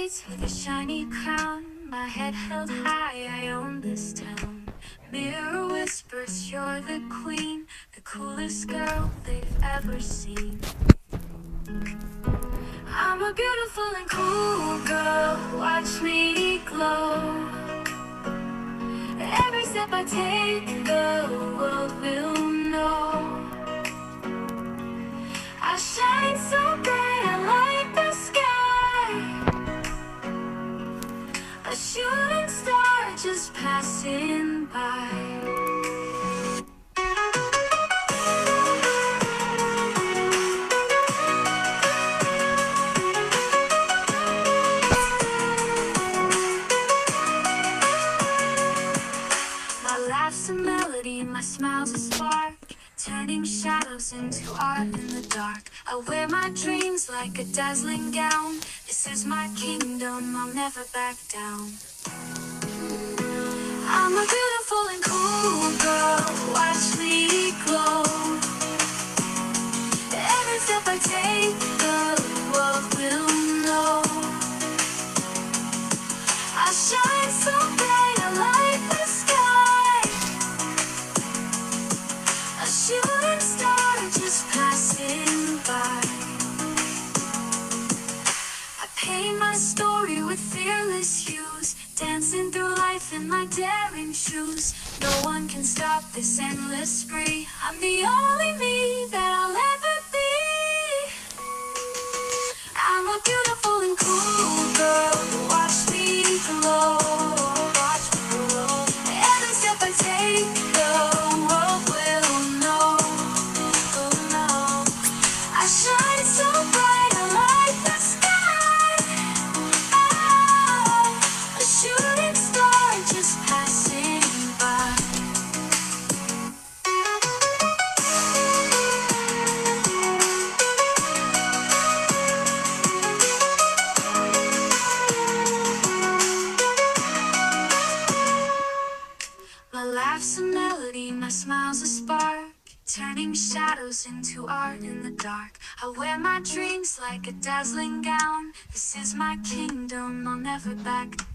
streets with a shiny crown, my head held high, I own this town. Mirror whispers, you're the queen, the coolest girl they've ever seen. I'm a beautiful and cool girl, watch me glow. Every step I take, the world will know. I shine so bright, I light the sky. A shooting star just passing by. My laugh's a melody, my smile's a spark, turning shadows into art in the dark. I wear my dreams like a dazzling gown. This is my kingdom, I'll never back down. I'm a beautiful and cool girl, watch me glow. Every step I take, the world will know. I shine so bright, I light the sky. A shooting star just passing by. I paint my story with fearless hues, dancing through life in my daring shoes. No one can stop this endless spree. I'm the only me that I'll ever be. I'm a beautiful and cool girl, watch me glow. Watch me glow. Every step I take, the world will know. Oh no. I shine so bright, I light the sky. Oh, a shooting star just passing by. My laugh's a melody, my smile's a spark, turning shadows into art in the dark. I wear my dreams like a dazzling gown. This is my kingdom, I'll never back